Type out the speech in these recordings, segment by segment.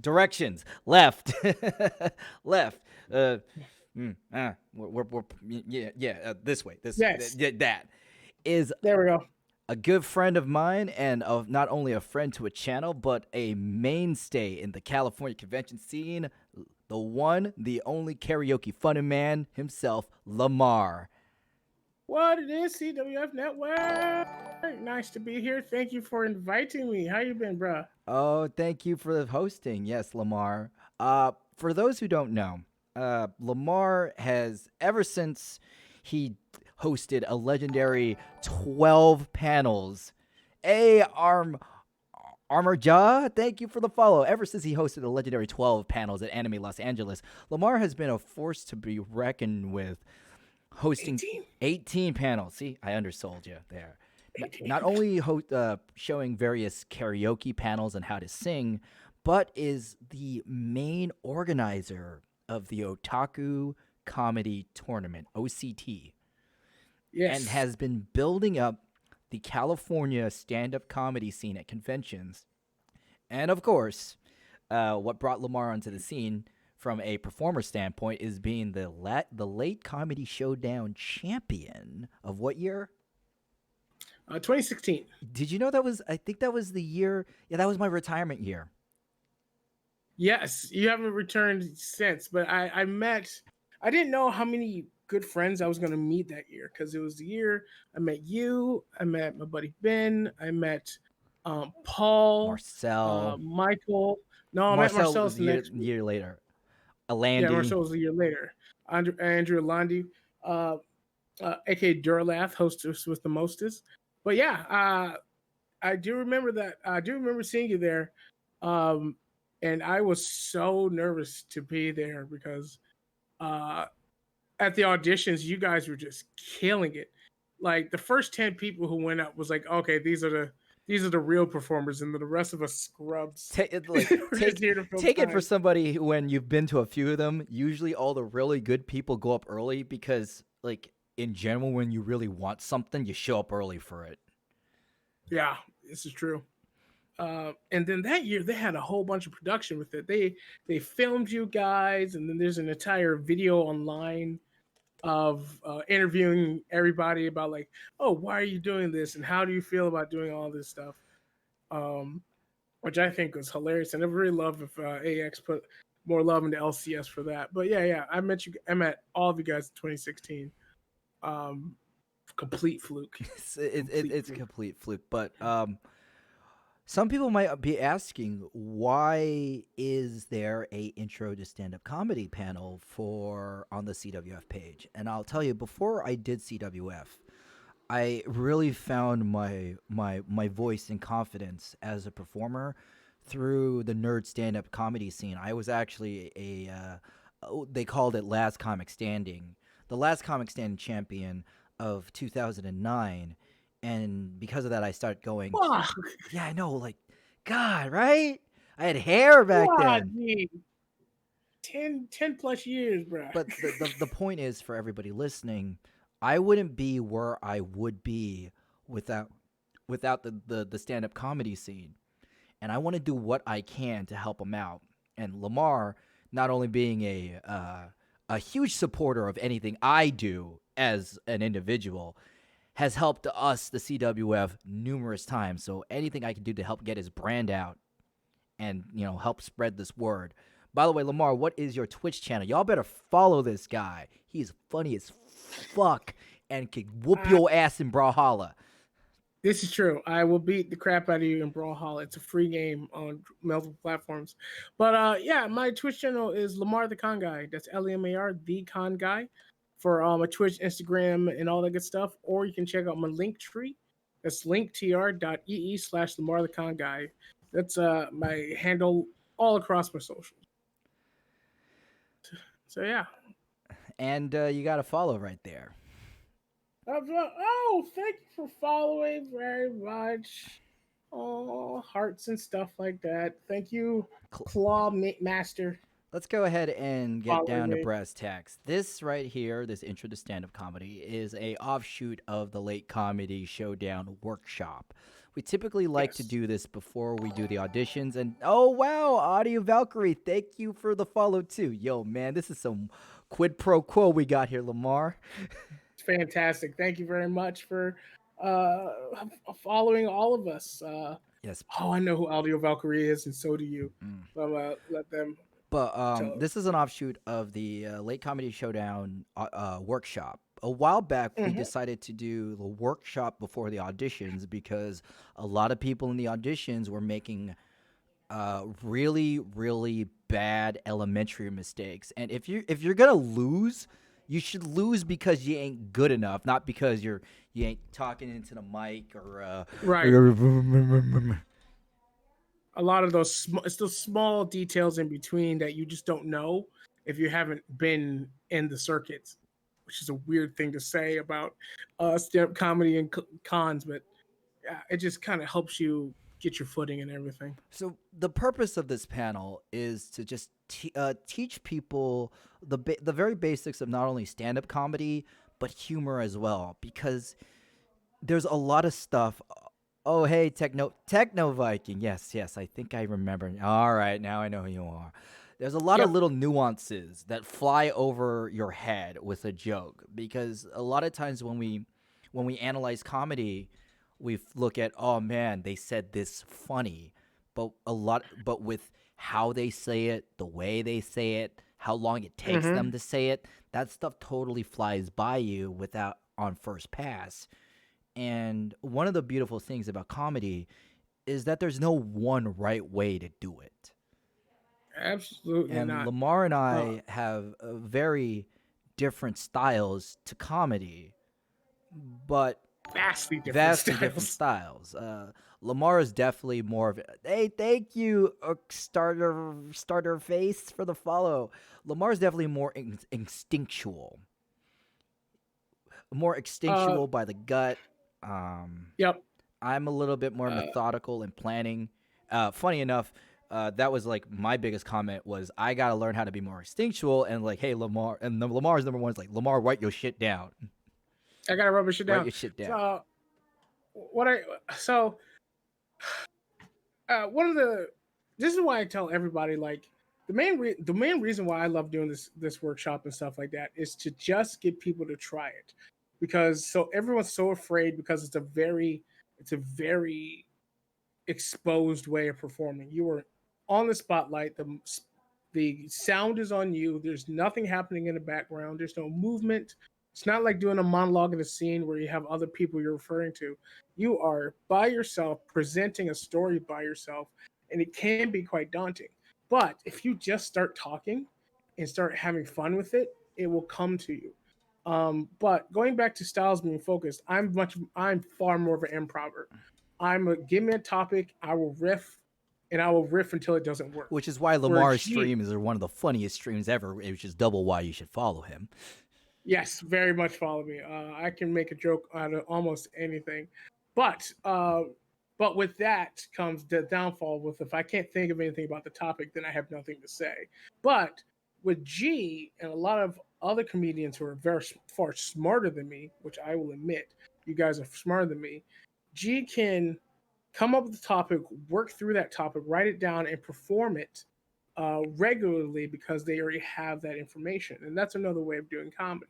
Directions. Left. Left. This way. Yes. That is There we go. a good friend of mine, and of not only a friend to a channel, but a mainstay in the California convention scene. The one, the only karaoke funny man himself, Lemar. What it is, CWF Network. Nice to be here. Thank you for inviting me. How you been, bruh? Oh, thank you for the hosting. Yes, Lamar. For those who don't know, Lamar has, ever since he hosted a legendary 12 panels, Armor Jaw, thank you for the follow. Ever since he hosted the legendary 12 panels at Anime Los Angeles, Lamar has been a force to be reckoned with, hosting 18 panels. See, I undersold you there. Not only showing various karaoke panels and how to sing, but is the main organizer of the Otaku Comedy Tournament, OCT, Yes. and has been building up the California stand-up comedy scene at conventions. And of course, what brought Lemar onto the scene from a performer standpoint is being the late comedy showdown champion of what year? 2016. Did you know that was? I think that was the year. Yeah, that was my retirement year. Yes, you haven't returned since, but I met. I didn't know how many good friends I was going to meet that year because it was the year I met you. I met my buddy Ben. I met Paul, Marcel. Michael. No, I met Marcel Marcellus was the a next. year later. Yeah, Alandi. Marcel was a year later. Andrew Alandi, aka Durlath, hostess with the mostest. But yeah, I do remember that. I do remember seeing you there, and I was so nervous to be there because at the auditions, you guys were just killing it. Like the first 10 people who went up was like, okay, these are the real performers, and the rest of us scrubs. Take it for somebody when you've been to a few of them. Usually, all the really good people go up early because, like, in general, when you really want something, you show up early for it. Yeah, this is true. And then that year they had a whole bunch of production with it. They filmed you guys, and then there's an entire video online of interviewing everybody about like, oh, why are you doing this, and how do you feel about doing all this stuff, which I think was hilarious. And I really love if AX put more love into LCS for that. But yeah, I met you. I met all of you guys in 2016. Complete fluke. It's a complete fluke, but some people might be asking, why is there a intro to stand-up comedy panel for on the CWF page? And I'll tell you, before I did CWF, I really found my voice and confidence as a performer through the nerd stand-up comedy scene. I was actually they called it Last Comic Standing, the Last Comic Standing champion of 2009. And because of that, I started going. Fuck. Yeah, I know. Like, God, right? I had hair back then. Gee. 10 plus years, bro. But the point is, for everybody listening, I wouldn't be where I would be without the stand up comedy scene, and I want to do what I can to help them out. And Lemar, not only being a huge supporter of anything I do as an individual, has helped us, the CWF, numerous times. So anything I can do to help get his brand out and, help spread this word. By the way, Lemar, what is your Twitch channel? Y'all better follow this guy. He's funny as fuck and can whoop your ass in Brawlhalla. This is true. I will beat the crap out of you in Brawlhalla. It's a free game on multiple platforms. But yeah, my Twitch channel is Lemar the Con Guy. That's Lemar the Con Guy for my Twitch, Instagram, and all that good stuff. Or you can check out my link tree. That's linktr.ee/Lemar the Con Guy. That's my handle all across my socials. So yeah. And you got to follow right there. Oh, thank you for following very much. Oh, hearts and stuff like that. Thank you, Claw Master. Let's go ahead and get down to brass tacks. This right here, this intro to stand-up comedy, is a offshoot of the Late Comedy Showdown workshop, We typically like to Yes. do this before we do the auditions. And oh wow, Audio Valkyrie, thank you for the follow too. Yo, man, this is some quid pro quo we got here, Lemar. It's fantastic. Thank you very much for uh, following all of us. Yes. Oh, I know who Audio Valkyrie is, and so do you. Mm. So let them But tell this is an offshoot of the Late Comedy Showdown workshop. A while back, we us. decided to do the workshop before the auditions because a lot of people in the auditions were making really, really bad elementary mistakes. And if you're gonna lose, you should lose because you ain't good enough, not because you ain't talking into the mic or. Right. A lot of it's those small details in between that you just don't know if you haven't been in the circuits, which is a weird thing to say about stand-up comedy and cons, but yeah, it just kind of helps you get your footing and everything. So the purpose of this panel is to just teach people the very basics of not only stand up comedy but humor as well, because there's a lot of stuff. Oh hey, techno Viking, yes yes, I think I remember. All right, now I know who you are. There's a lot of Yep. little nuances that fly over your head with a joke, because a lot of times when we analyze comedy, we look at, oh man, they said this funny, but with how they say it, the way they say it, how long it takes them Hmm. to say it, that stuff totally flies by you without on first pass. And one of the beautiful things about comedy is that there's no one right way to do it. Absolutely And not. Lamar and Uh, I have very different styles to comedy, but Vastly different vastly different styles. styles. Lamar is definitely more of hey, thank you, starter face for the follow. Lamar is definitely instinctual, more Uh, instinctual by the gut. Um, yep. I'm a little bit more Uh, methodical and planning. Funny enough, that was like my biggest comment was I gotta learn how to be more instinctual and like, hey Lamar, and Lamar's number one is like Lamar, write your shit down, I gotta rubber shit write down. your shit down. So what I so one of the this is why I tell everybody like the main reason why I love doing this workshop and stuff like that is to just get people to try it, because so everyone's so afraid because it's a very exposed way of performing. You are on the spotlight. The sound is on you. There's nothing happening in the background. There's no movement. It's not like doing a monologue in a scene where you have other people you're referring to. You are by yourself presenting a story by yourself, and it can be quite daunting. But if you just start talking and start having fun with it, it will come to you. But going back to styles being focused, I'm far more of an improver. Give me a topic, I will riff, and I will riff until it doesn't work. Which is why Where Lamar's G, streams are one of the funniest streams ever, which is double why you should follow him. yes, very much follow me. I can make a joke out of almost anything, but but with that comes the downfall. With if I can't think of anything about the topic, then I have nothing to say. But with G and a lot of other comedians who are very far smarter than me, which I will admit, you guys are smarter than me. G can come up with the topic, work through that topic, write it down, and perform it regularly because they already have that information. And that's another way of doing comedy.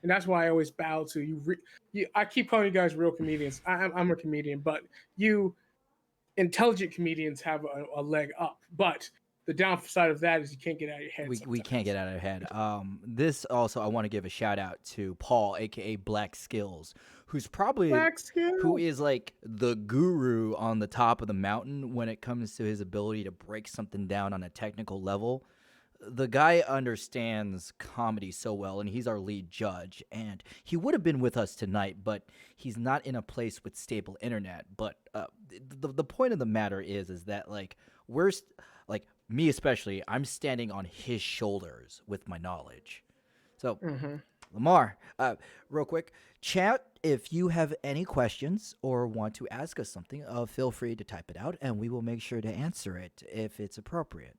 And that's why I always bow to you. I keep calling you guys real comedians. I'm a comedian, but you intelligent comedians have a leg up. But the downside of that is you can't get out of your head We can't sometimes. get out of our head. This also I want to give a shout out to Paul, aka Black Skills, Black who skill. is like the guru on the top of the mountain when it comes to his ability to break something down on a technical level. The guy understands comedy so well, and he's our lead judge. And he would have been with us tonight, but he's not in a place with stable internet. But the point of the matter is that like like me especially, I'm standing on his shoulders with my knowledge. So Mm-hmm. Lamar, real quick, chat if you have any questions or want to ask us something. Feel free to type it out, and we will make sure to answer it if it's appropriate.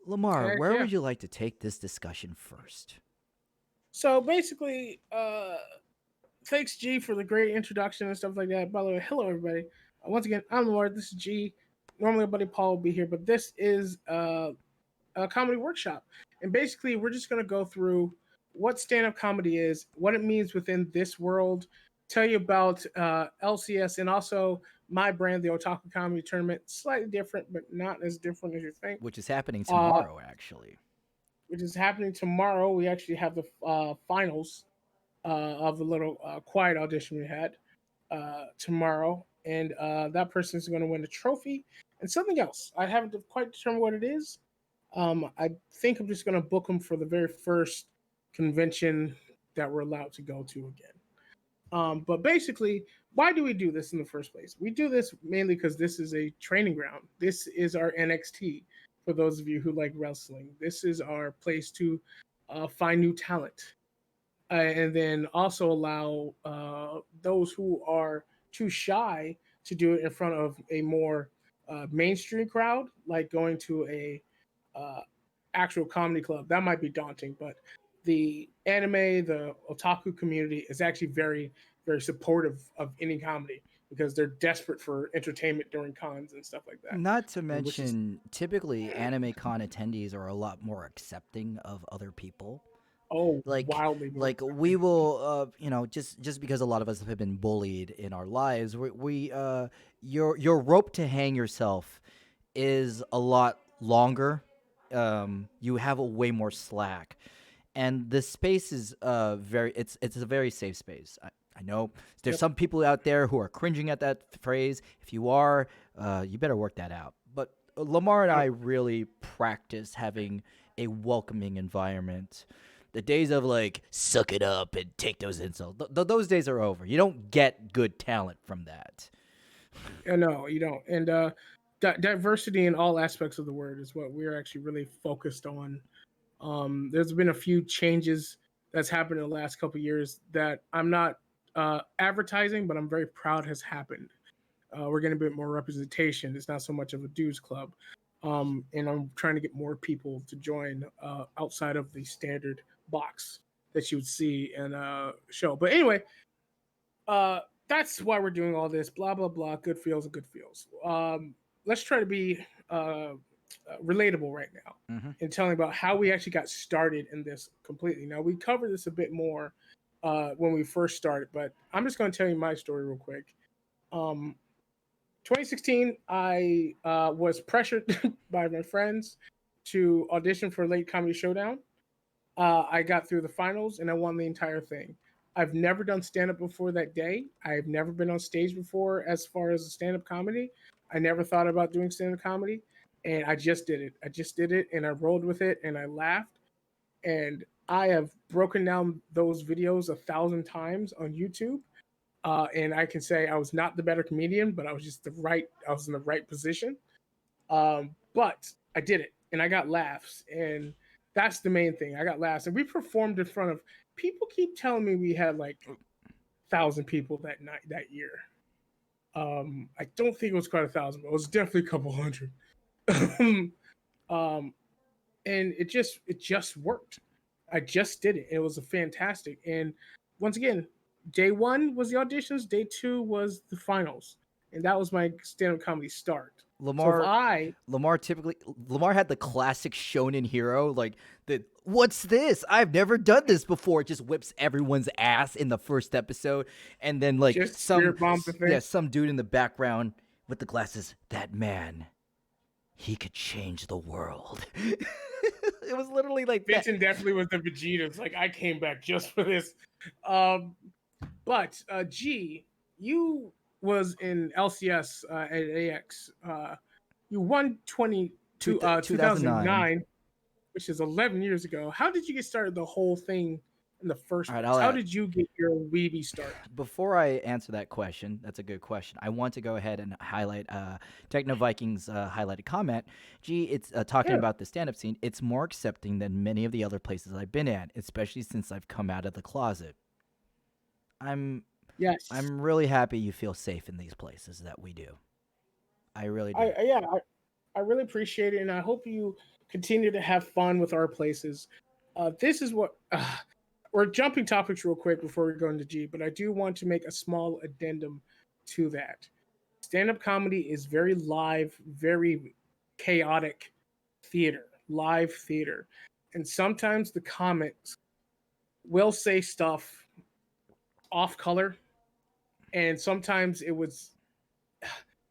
Lamar, Heck where yeah. would you like to take this discussion first? So basically, thanks G for the great introduction and stuff like that. By the way, hello everybody. Once again, I'm Lemar. This is G. Normally, our buddy Paul will be here, but this is a comedy workshop. And basically, we're just going to go through what stand up comedy is, what it means within this world, tell you about LCS, and also my brand, the Otaku Comedy Tournament. Slightly different, but not as different as you think. Which is happening Uh, tomorrow, actually. which is happening tomorrow. We actually have the finals of the little quiet audition we had tomorrow, and that person is going to win a trophy and something else. I haven't quite determined what it is. I think I'm just going to book them for the very first convention that we're allowed to go to again. But basically, why do we do this in the first place? We do this mainly because this is a training ground. This is our NXT for those of you who like wrestling. This is our place to find new talent and then also allow those who are too shy to do it in front of a more mainstream crowd, like going to a uh, actual comedy club. That might be daunting, but the anime, the otaku community is actually very, very supportive of any comedy because they're desperate for entertainment during cons and stuff like that. Not to Which is mention, typically anime con attendees are a lot more accepting of other people. like wildly more like we accepting. will just because a lot of us have been bullied in our lives, your rope to hang yourself is a lot longer. You have a way more slack, and the space is very it's a very safe space. I know there's Yep. some people out there who are cringing at that phrase. If you are, you better work that out. But Lamar and I Yep. really practice having a welcoming environment. The days of like suck it up and take those insults, those days are over. You don't get good talent from that. No, you don't. And diversity in all aspects of the word is what we're actually really focused on. There's been a few changes that's happened in the last couple of years that I'm not advertising, but I'm very proud has happened. We're getting a bit more representation. It's not so much of a dudes club. And I'm trying to get more people to join outside of the standard box that you would see in a show. But anyway, uh, that's why we're doing all this. Blah blah blah. Good feels and good feels. Let's try to be relatable right now Mm-hmm. and telling about how we actually got started in this completely. Now we covered this a bit more when we first started, but I'm just going to tell you my story real quick. Um, 2016, I was pressured by my friends to audition for Late Comedy Showdown. I got through the finals and I won the entire thing. I've never done stand up before that day. I've never been on stage before as far as stand up comedy. I never thought about doing stand up comedy. And I just did it. I just did it and I rolled with it and I laughed. And I have broken down those videos 1,000 times on YouTube. And I can say I was not the better comedian, but I was just I was in the right position. But I did it and I got laughs. And that's the main thing. I got laughs. And we performed in front of people keep telling me we had like 1,000 people that night that year. I don't think it was quite 1,000, but it was definitely a couple hundred. um, and it just worked. I just did it. It was a fantastic. And once again, day one was the auditions. Day two was the finals, and that was my stand-up comedy start. So if Lamar I Lamar had the classic shonen hero, like the what's this? I've never done this before. It just whips everyone's ass in the first episode, and then like just spirit bombed the thing, some dude in the background with the glasses. That man, he could change the world. It was literally like that. Vincent definitely was the Vegeta's. Like I came back just for this. Um, but G, you was in LCS at AX. You won Two thousand nine. 2009, which is 11 years ago. How did you get started the whole thing in the All first right, place? How did you get your weeby start? before I answer that question, that's a good question. I want to go ahead and highlight Techno Vikings highlighted comment. Gee, it's talking Yeah. about the stand up scene. It's more accepting than many of the other places I've been at, especially since I've come out of the closet. I'm Yes. I'm really happy you feel safe in these places that we do. I really do. I really appreciate it, and I hope you continue to have fun with our places. This is what we're jumping topics real quick before we go into G, but I do want to make a small addendum to that. stand-up comedy is very live, very chaotic theater, live theater. And sometimes the comics will say stuff off color, and sometimes it was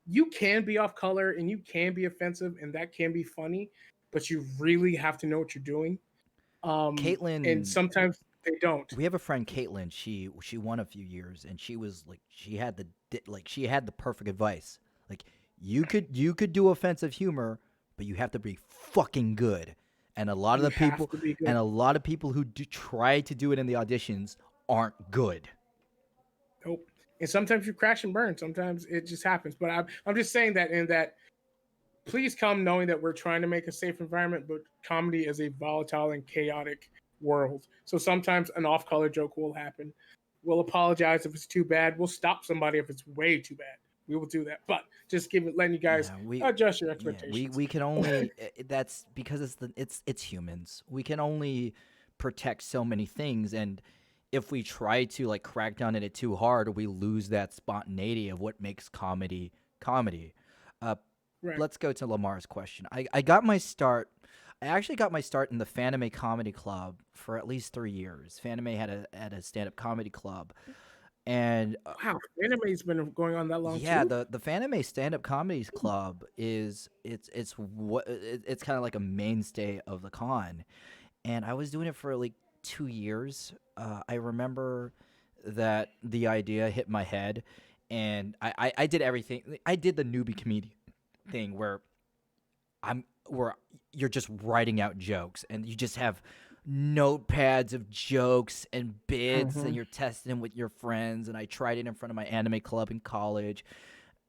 you can be off color and you can be offensive and that can be funny, but you really have to know what you're doing. And Caitlin, sometimes they don't. we have a friend Caitlin. She won a few years, and she was like she had the perfect advice. Like you could do offensive humor, but you have to be fucking good. And You have to be good. a lot of people who do try to do it in the auditions aren't good. Nope. And sometimes you crash and burn. Sometimes it just happens. But I'm just saying that in that please come knowing that we're trying to make a safe environment, but comedy is a volatile and chaotic world. So sometimes an off color joke will happen. We'll apologize if it's too bad. We'll stop somebody if it's way too bad. We will do that. But just letting you guys Yeah, we adjust your yeah, expectations. we can only that's because it's humans. We can only protect so many things, and if we try to like crack down on it too hard, we lose that spontaneity of what makes comedy comedy. Uh, Right. let's go to Lamar's question. I got my start. I actually got my start in the Fanime Comedy Club for at least 3 years. Fanime had a stand up comedy club, and Wow. Anime's been going on that long yeah, too. the Fanime Stand Up Comedies Club is it's kind of like a mainstay of the con, and I was doing it for like 2 years. I remember that the idea hit my head, and I did everything. I did the newbie comedian thing where you're just writing out jokes and you just have notepads of jokes and bits Mm-hmm. and you're testing them with your friends. And I tried it in front of my anime club in college,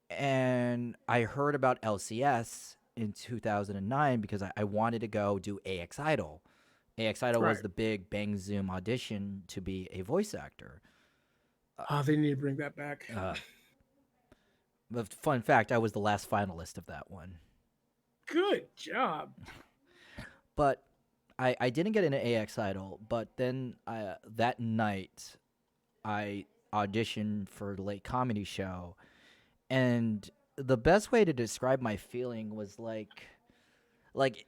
and I heard about LCS in 2009 because I wanted to go do AX Idol. AX Idol was Right. the big Bang Zoom audition to be a voice actor. Oh, they need to bring that back. Uh, but fun fact, I was the last finalist of that one. Good job. But I didn't get into AX Idol, but then that night I auditioned for the late comedy show, and the best way to describe my feeling was like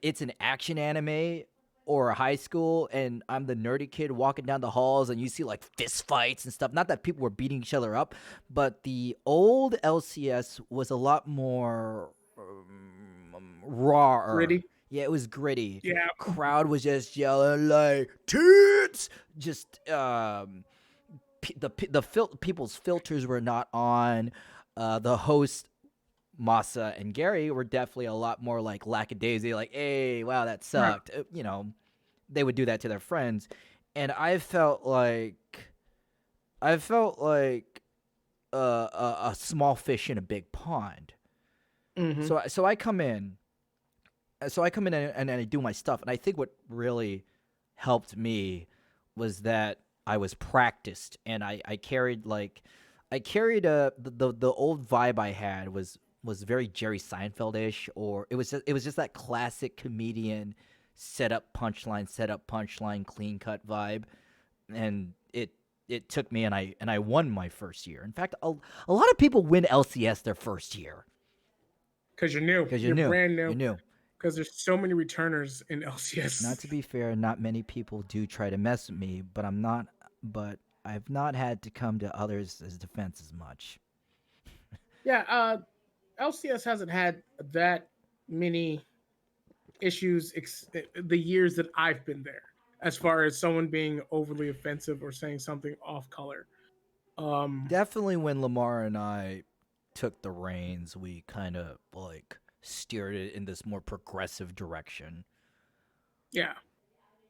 it's an action anime or a high school, and I'm the nerdy kid walking down the halls, and you see like fist fights and stuff. Not that people were beating each other up, but the old LCS was a lot more raw. Gritty. Yeah, it was gritty. Yeah. Crowd was just yelling like tits. Just people's filters were not on. The host Masa and Gary were definitely a lot more like lackadaisy, like, "Hey, wow, that Right. sucked." They would do that to their friends, and I felt like a small fish in a big pond. Mm-hmm. So I come in, and I do my stuff, and I think what really helped me was that I was practiced, and I carried the old vibe I had was very Jerry Seinfeld ish, or it was just that classic comedian set up punchline, clean cut vibe, and it took me, and I won my first year. In fact, a lot of people win LCS their first year Because you're new. because You're brand you're new. new. Because there's so many returners in Not LCS. to be fair, not many people do try to mess with me, but I'm not. But I've not had to come to others' as defense as much. Yeah, LCS hasn't had that many issues the years that I've been there, as far as someone being overly offensive or saying something off color. Um, Definitely, when Lamar and I took the reins, we kind of like steered it in this more progressive direction. yeah,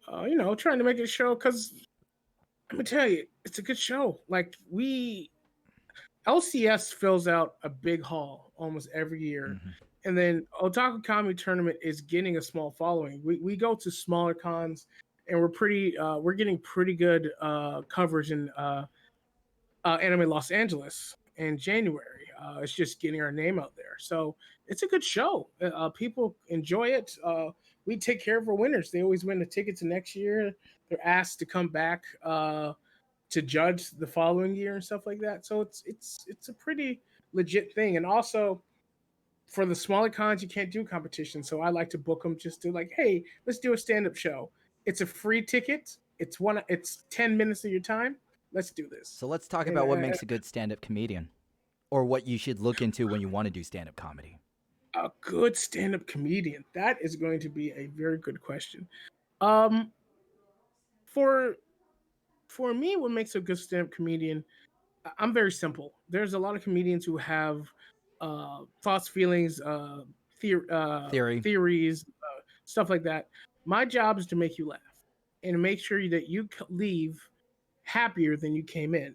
trying to make it show because let me tell you, it's a good show. Like we LCS fills out a big hall almost every year. Hmm. And then Otaku Comedy Tournament is getting a small following. We go to smaller cons and we're getting pretty good coverage in Anime Los Angeles in January. It's just getting our name out there. So it's a good show. People enjoy it. We take care of our winners. They always win the tickets next year. They're asked to come back to judge the following year and stuff like that. So it's a pretty legit thing. And also for the smaller cons, you can't do competition, so I like to book them just to like, hey, let's do a stand-up show. It's a free ticket. It's 10 minutes of your time. Let's do this. So let's talk And about what makes a good stand-up comedian, or what you should look into when you want to do stand-up comedy. a good stand-up comedian. That is going to be a very good question. Um, for for me, what makes a good stand-up comedian? I'm very simple. There's a lot of comedians who have thoughts, feelings, Theory. theories, stuff like that. My job is to make you laugh and make sure that you leave happier than you came in.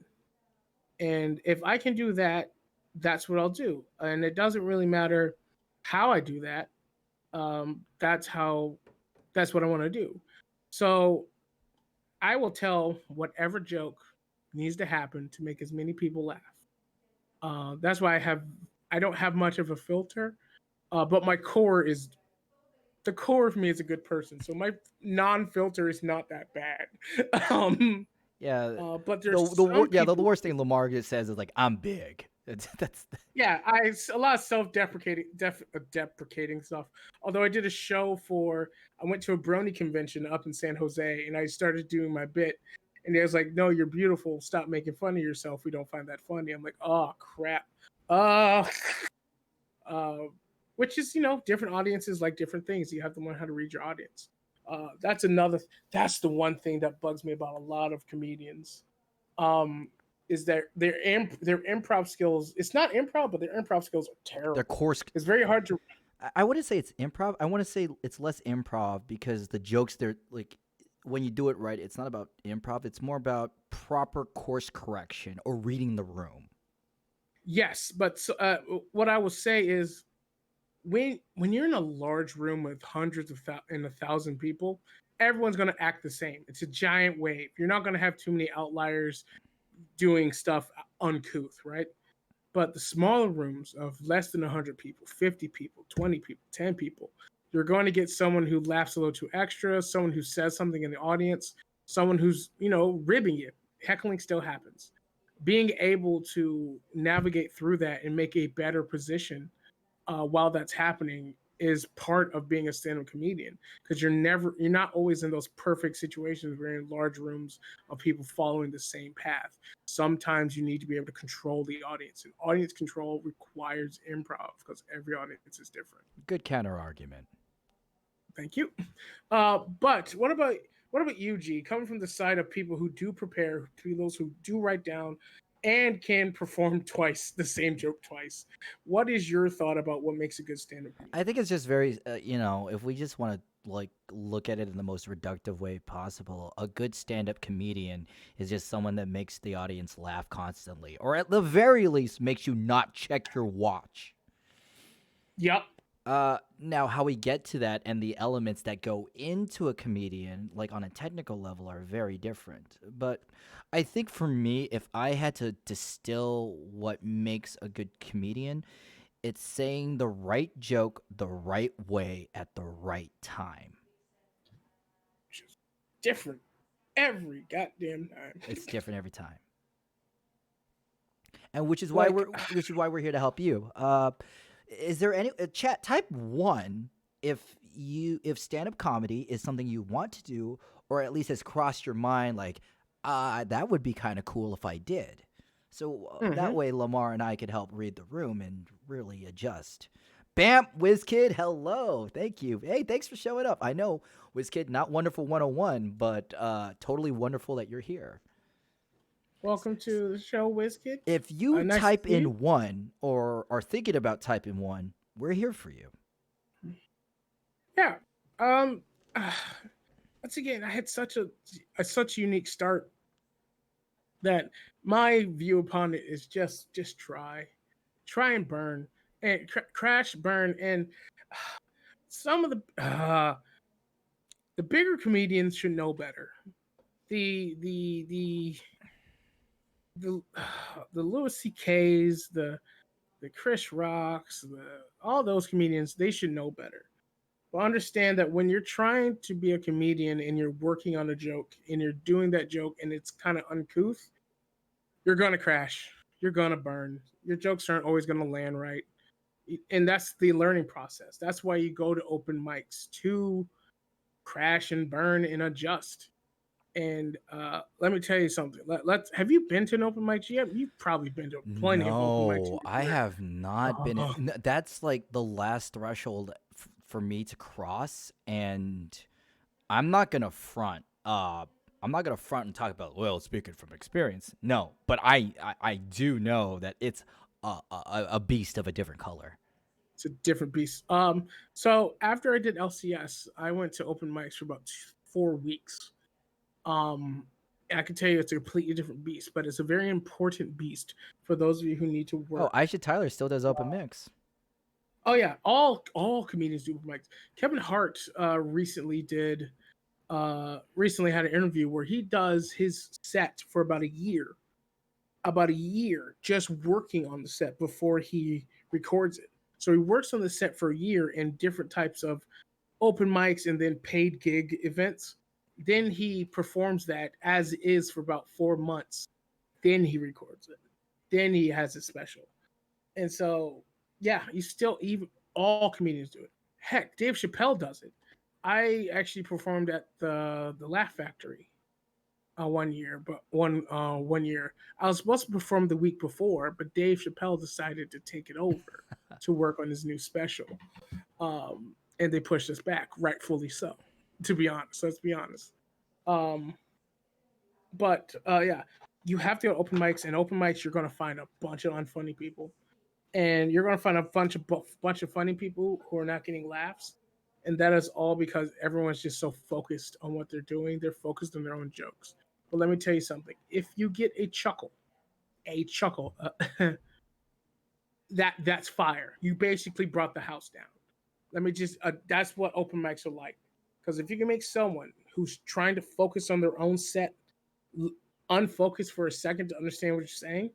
And if I can do that, that's what I'll do. And it doesn't really matter how I do that. That's how. That's what I want to do. So I will tell whatever joke needs to happen to make as many people laugh. That's why I don't have much of a filter, but my core is the core of me is a good person, so my non-filter is not that bad. um, Yeah, but there's some the people. worst thing Lemar says is like, "I'm big." That's Yeah, a lot of deprecating stuff. Although I did a show I went to a Brony convention up in San Jose, and I started doing my bit, and it was like, "No, you're beautiful. Stop making fun of yourself. We don't find that funny." I'm like, "Oh crap." Uh, uh, which is different audiences like different things. You have to learn how to read your audience. That's another. That's the one thing that bugs me about a lot of comedians. Um, is that their improv skills? It's not improv, but their improv skills are their terrible. course. It's very hard to. I wouldn't say it's improv. I want to say it's less improv because the jokes they're like, when you do it right, it's not about improv. It's more about proper course correction or reading the room. Yes, but what I will say is when you're in a large room with hundreds of and 1,000 people, everyone's going to act the same. It's a giant wave. You're not going to have too many outliers doing stuff uncouth, right? But the smaller rooms of less than 100 people, 50 people, 20 people, 10 people, you're going to get someone who laughs a little too extra, someone who says something in the audience, someone who's, ribbing you. Heckling still happens. Being able to navigate through that and make a better position while that's happening is part of being a stand-up comedian, because you're not always in those perfect situations where you're in large rooms of people following the same path. Sometimes you need to be able to control the audience, and audience control requires improv because every audience is different. Good counter argument. Thank you. But what about you, G? Coming from the side of people who do prepare, to those who do write down and can perform twice the same joke twice, what is your thought about what makes a good stand-up comedian? I think it's just very, if we just want to like look at it in the most reductive way possible, a good stand-up comedian is just someone that makes the audience laugh constantly, or at the very least makes you not check your watch. Yep. Now how we get to that and the elements that go into a comedian, like on a technical level, are very different. But I think for me, if I had to distill what makes a good comedian, it's saying the right joke the right way at the right time. Just different every goddamn time. It's different every time. And which is why Like, we're here to help you. Is there any chat type 1 if stand-up comedy is something you want to do, or at least has crossed your mind, like that would be kind of cool if I did. So that mhm. way Lamar and I could help read the room and really adjust. Bam, WizKid, hello. Thank you. Hey, thanks for showing up. I know, WizKid, not wonderful 101, but totally wonderful that you're here. Welcome to the show, WizKid. If you Nice to type see you. in 1 or are thinking about typing 1, we're here for you. Yeah. Um. Once again, I had such a unique start that my view upon it is just try and burn and crash, burn, and some of the bigger comedians should know better. The the the the the Louis C.K.'s, the Chris Rocks, all those comedians, they should know better. But understand that when you're trying to be a comedian and you're working on a joke and you're doing that joke and it's kind of uncouth, you're gonna crash. You're gonna burn. Your jokes aren't always going to land right. And that's the learning process. That's why you go to open mics to crash and burn and adjust. And let me tell you something. Let's have you been to an open mic yet? You've probably been to plenty of open mics in No, your I career. have not been. Oh, That's like the last threshold for me to cross, and I'm not gonna front. I'm not gonna front and talk about, well, speaking from experience. No, but I do know that it's a beast of a different color. it's a different beast. So after I did LCS, I went to open mics for about 4 weeks. I can tell you it's a completely different beast, but it's a very important beast for those of you who need to Oh, work. Aisha Tyler still does open mix. Oh yeah, all comedians do open mics. Kevin Hart recently had an interview where he does his set for about a year just working on the set before he records it. So he works on the set for a year in different types of open mics and then paid gig events. Then he performs that as is for about 4 months. Then he records it. Then he has a special. And so, yeah, you still even all comedians do it. Heck, Dave Chappelle does it. I actually performed at the Laugh Factory 1 year, but 1 year I was supposed to perform the week before, but Dave Chappelle decided to take it over to work on his new special, and they pushed us back, rightfully so. To be honest, let's be honest. Um, but yeah, you have to go to open mics, and open mics you're gonna find a bunch of unfunny people, and you're gonna find a bunch of funny people who are not getting laughs, and that is all because everyone's just so focused on what they're doing. They're focused on their own jokes. But let me tell you something: if you get a chuckle, that's fire. You basically brought the house down. Let me just that's what open mics are like. Because if you can make someone who's trying to focus on their own set unfocused for a second to understand what you're saying,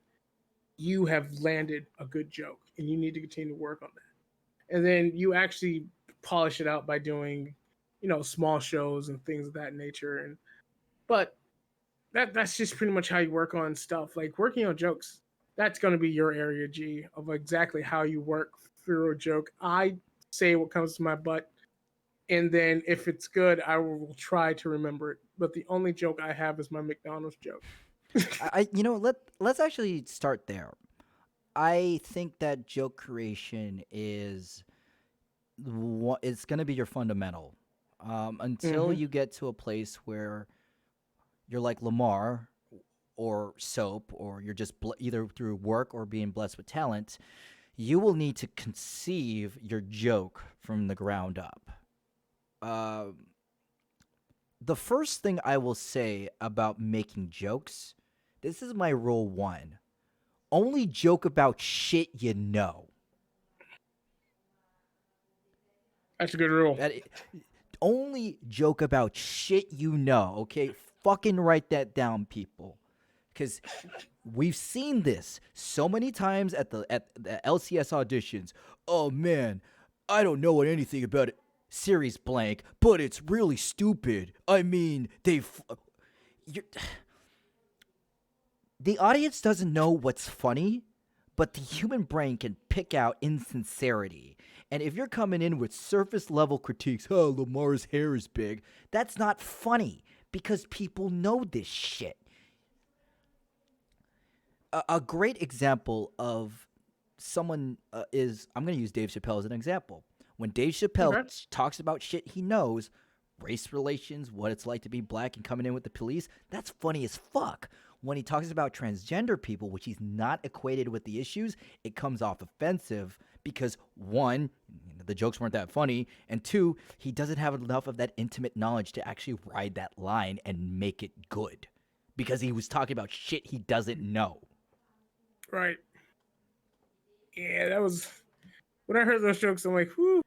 you have landed a good joke, and you need to continue to work on that. And then you actually polish it out by doing, small shows and things of that nature. And but that's just pretty much how you work on stuff. Like working on jokes, that's going to be your area, G, of exactly how you work through a joke. I say what comes to my butt, and then if it's good, I will try to remember it. But the only joke I have is my McDonald's joke. Let's actually start there. I think that joke creation is what it's gonna be your fundamental. Until Mm-hmm. you get to a place where you're like Lemar or Soap, or you're just either through work or being blessed with talent, you will need to conceive your joke from the ground up. Uh, the first thing I will say about making jokes, this is my rule one: only joke about shit you know. That's a good rule. That only joke about shit you know. Okay, fucking write that down, people, because we've seen this so many times at the LCS auditions. Oh man, I don't know anything about it. Series blank, but it's really stupid. I mean, you're, the audience doesn't know what's funny, but the human brain can pick out insincerity. And if you're coming in with surface level critiques, oh, Lamar's hair is big, that's not funny because people know this shit. A great example of someone is, I'm going to use Dave Chappelle as an example. When Dave Chappelle Okay. talks about shit he knows, race relations, what it's like to be black and coming in with the police, that's funny as fuck. When he talks about transgender people, which he's not equated with the issues, it comes off offensive because one, the jokes weren't that funny, and two, he doesn't have enough of that intimate knowledge to actually ride that line and make it good because he was talking about shit he doesn't know. Right. Yeah, that was when I heard those jokes. I'm like, whoo,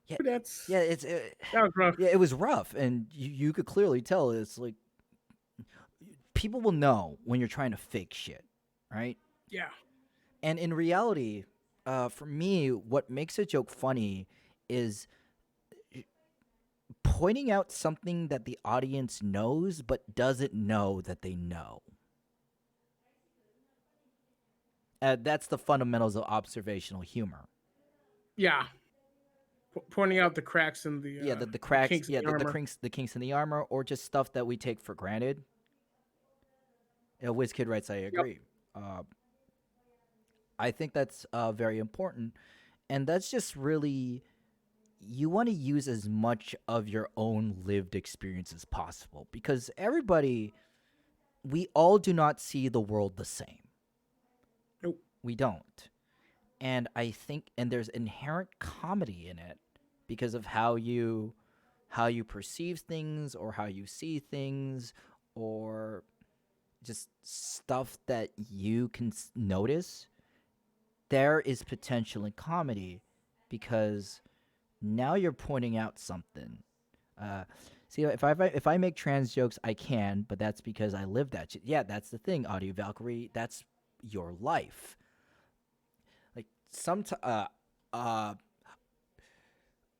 Yeah, that's yeah, that was rough. yeah, it was rough, and you could clearly tell it's like people will know when you're trying to fake shit, right? Yeah. And in reality, for me, what makes a joke funny is pointing out something that the audience knows but doesn't know that they know. That's the fundamentals of observational humor. Yeah, pointing out the cracks in Yeah, the the cracks, kinks in yeah, the armor. the kinks in the armor, or just stuff that we take for granted. WizKid writes, I Yep. agree. Uh, I think that's very important, and that's just really you want to use as much of your own lived experience as possible because everybody, we all do not see the world the same. Nope. We don't. And I think and there's inherent comedy in it because of how you perceive things or how you see things or just stuff that you can notice. There is potential in comedy because now you're pointing out something. Uh, See, if I make trans jokes, I can, but that's because I live that shit. Yeah, that's the thing, Audio Valkyrie. That's your life. Like uh,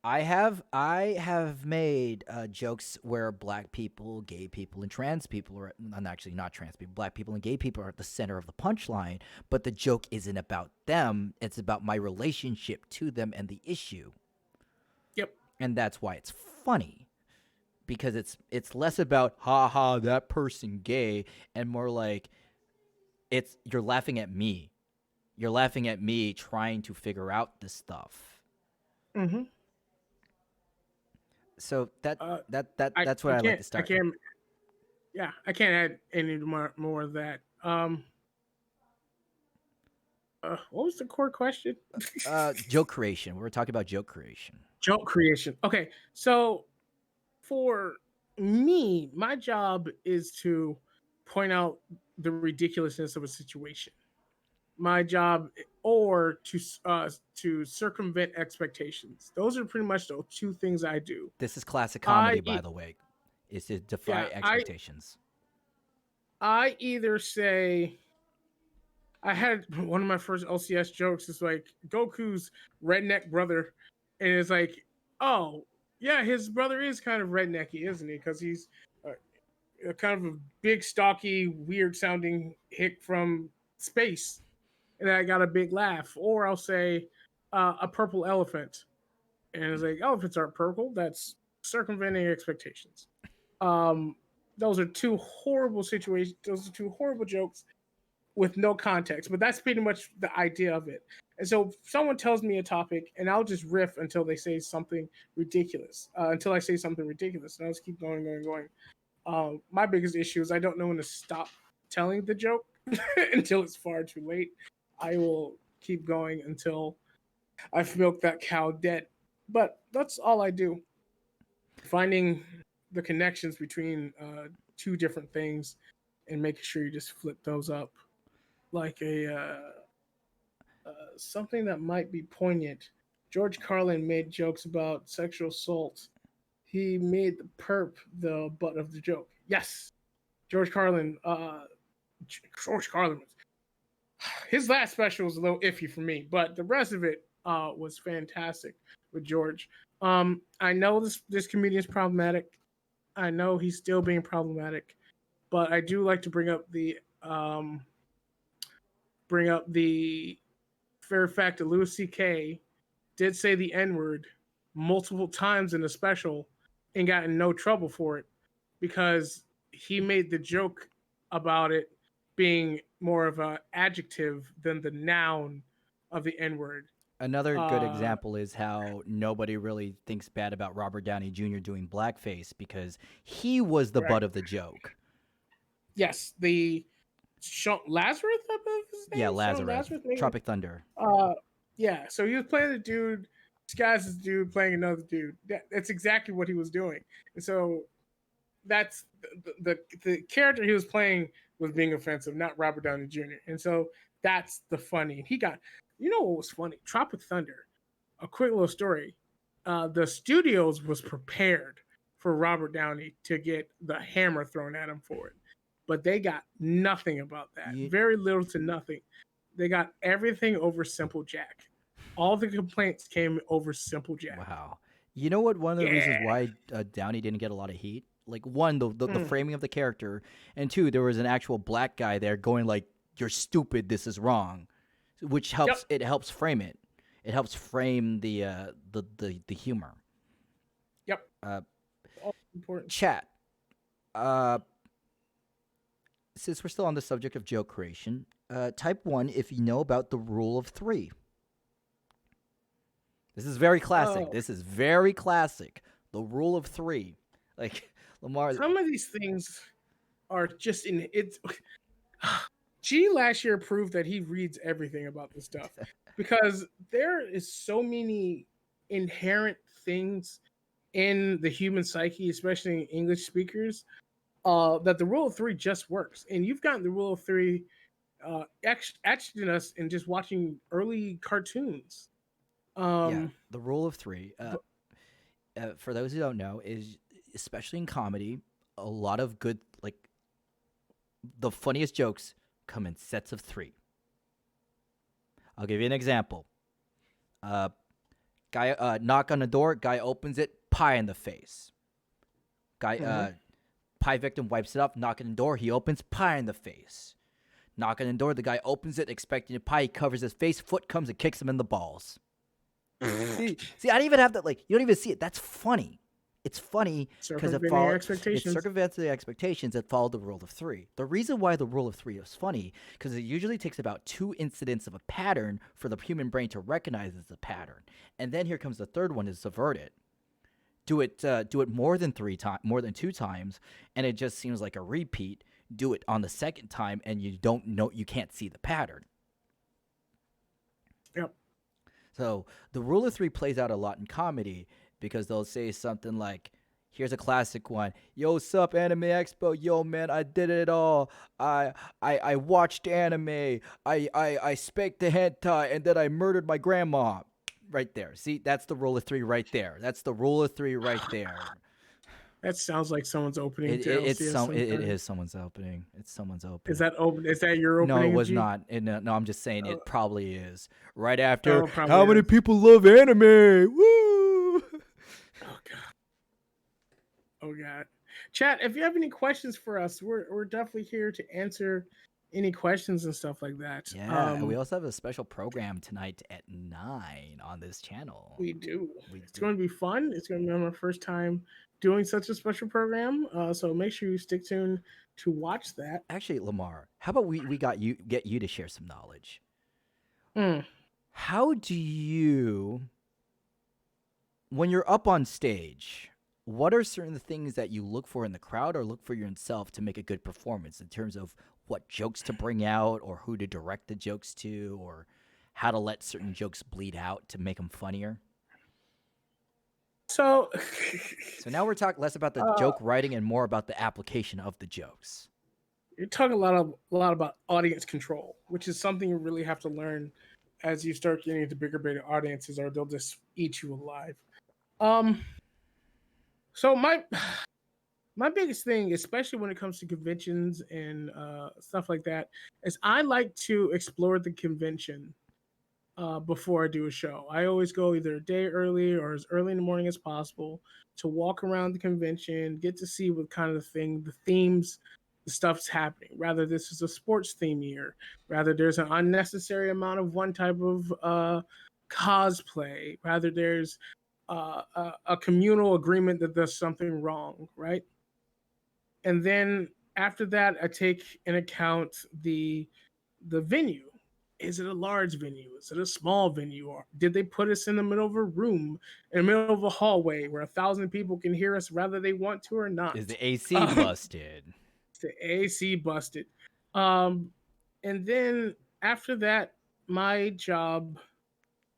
I have made jokes where black people, gay people, and trans people are actually not trans people, black people and gay people are at the center of the punchline. But the joke isn't about them; it's about my relationship to them and the issue, Yep. and that's why it's funny because it's less about ha ha that person gay and more like it's you're laughing at me. You're laughing at me trying to figure out this stuff. Mm-hmm. So Uh, that's I what I like can't to I start. can't yeah I can't add any more of that. What was the core question? Joke creation. We were talking about joke creation. Joke creation. Okay, so for me, my job is to point out the ridiculousness of a situation. My job, or to circumvent expectations. Those are pretty much the two things I do. This is classic I comedy, by the way, is to defy yeah, I expectations. I either say I had one of my first LCS jokes is like Goku's redneck brother, and it's like, oh yeah, his brother is kind of rednecky, isn't he? Because he's a kind of a big, stocky, weird sounding hick from space, and I got a big laugh. Or I'll say a purple elephant, and it's like elephants aren't purple. That's circumventing expectations. Um, those are two horrible situations. Those are two horrible jokes with no context, but that's pretty much the idea of it. And so someone tells me a topic, and I'll just riff until they say something ridiculous. Until I say something ridiculous, and I'll just keep going, going, going. My biggest issue is I don't know when to stop telling the joke until it's far too late. I will keep going until I've milked that cow dead. But that's all I do. Finding the connections between two different things and making sure you just flip those up like a something that might be poignant. George Carlin made jokes about sexual assault. He made the perp the butt of the joke. Yes, George Carlin. George Carlin was his last special was a little iffy for me, but the rest of it was fantastic with George. I know this comedian is problematic. I know he's still being problematic, but I do like to bring up the fair fact that Louis C.K. did say the N word multiple times in the special and got in no trouble for it because he made the joke about it being more of an adjective than the noun of the N word. Another good Uh, example is how nobody really thinks bad about Robert Downey Jr. doing blackface because he was the butt right. of the joke. Yes, the Sean Lazarus, I believe his Yeah, name, Sean Lazarus, Lazarus. Maybe. Tropic Thunder. Uh, yeah. So he was playing a dude disguised as a dude playing another dude. That's exactly what he was doing. And so that's the character he was playing was being offensive, not Robert Downey Jr. And so that's the funny. He got, you know what was funny? Tropic Thunder. A quick little story. The studios was prepared for Robert Downey to get the hammer thrown at him for it, but they got nothing about that. You, Very little to nothing. They got everything over Simple Jack. All the complaints came over Simple Jack. wow. You know what? One of the reasons Yeah. why Downey didn't get a lot of heat, like one, the Mm. framing of the character, and two, there was an actual black guy there going like, "You're stupid. This is wrong." which Yep. helps. It helps frame it. It helps frame the humor. Yep. Uh, All important. Chat. Uh, since we're still on the subject of joke creation, type 1 if you know about the rule of 3. This is very classic. Oh, This is very classic. The rule of 3. Like, Lemar. some of these things are just in it's. G last year proved that he reads everything about this stuff because there is so many inherent things in the human psyche, especially in English speakers, that the rule of 3 just works. And you've gotten the rule of 3 etched in us in just watching early cartoons. Yeah, Um, the rule of 3. but For those who don't know, is especially in comedy, a lot of good, like, the funniest jokes come in sets of 3. I'll give you an example. Guy knock on the door, guy opens it, pie in the face. Guy mhm. pie victim wipes it up, knock on the door, he opens, pie in the face. Knock on the door, the guy opens it, expecting a pie, he covers his face, foot comes and kicks him in the balls. See, I don't even have that. Like, you don't even see it. That's funny. It's funny because Circumventing it expectations. circumvents the expectations that follow the rule of 3. The reason why the rule of 3 is funny because it usually takes about 2 incidents of a pattern for the human brain to recognize as a pattern, and then here comes the third one: is subvert it. Do it more than 2 times, and it just seems like a repeat. Do it on the second time, and you can't see the pattern. Yep. So the rule of 3 plays out a lot in comedy because they'll say something like, here's a classic one. Yo, sup, Anime Expo? Yo, man, I did it all. I watched anime. I spaked the hentai, and then I murdered my grandma. Right there. See, that's the rule of 3 right there. That's the rule of 3 right there. That sounds like someone's opening It, to it it's LCS some it sometime. is someone's opening. It's someone's Is opening. that open? Is that your No, it opening, was G? not. No, I'm just saying Uh, it probably is. Right after, oh, it probably how many is. people love anime? Woo! Oh god. Oh god. Chat, if you have any questions for us, we're definitely here to answer any questions and stuff like that. Yeah, and we also have a special program tonight at 9 on this channel. We do. We It's do. going to be fun. It's going to be my first time doing such a special program. So make sure you stick tuned to watch that. Actually, Lemar, how about we get you to share some knowledge? Mm. How do you, when you're up on stage, what are certain things that you look for in the crowd or look for yourself to make a good performance in terms of what jokes to bring out or who to direct the jokes to or how to let certain jokes bleed out to make them funnier? So, So now we're talking less about the uh, joke writing and more about the application of the jokes. you're talking a lot about audience control, which is something you really have to learn as you start getting into bigger audiences, or they'll just eat you alive. Um, so my biggest thing, especially when it comes to conventions and stuff like that, is I like to explore the convention before I do a show. I always go either a day early or as early in the morning as possible to walk around the convention, get to see what kind of the themes, the stuff's happening. Rather, this is a sports theme year. Rather, there's an unnecessary amount of one type of cosplay. Rather, there's a communal agreement that there's something wrong, right? And then after that, I take in account the venue. Is it a large venue? Is it a small venue? Or did they put us in the middle of a room, in the middle of a hallway where 1,000 people can hear us whether they want to or Is not? the AC Um, busted? the AC busted. Um, and then after that, my job,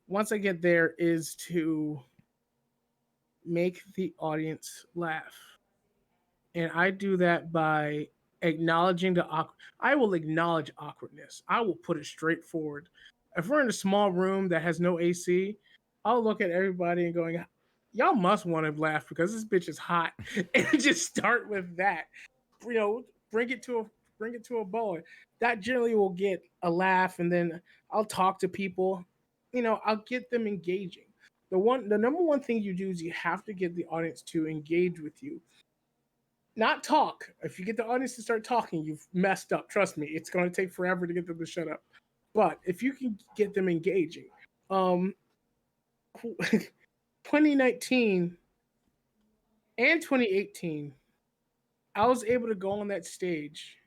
once I get there, is to make the audience laugh. And I do that by acknowledging the awkward. I will acknowledge awkwardness. I will put it straight forward. If we're in a small room that has no AC, I'll look at everybody and going, "Y'all must want to laugh because this bitch is hot," and just start with that. You know, bring it to a bowl. That generally will get a laugh, and then I'll talk to people. You know, I'll get them engaging. The number one thing you do is you have to get the audience to engage with you, not talk. If you get the audience to start talking, you've messed up. Trust me, it's going to take forever to get them to shut up. But if you can get them engaging, um, 2019 and 2018, I was able to go on that stage,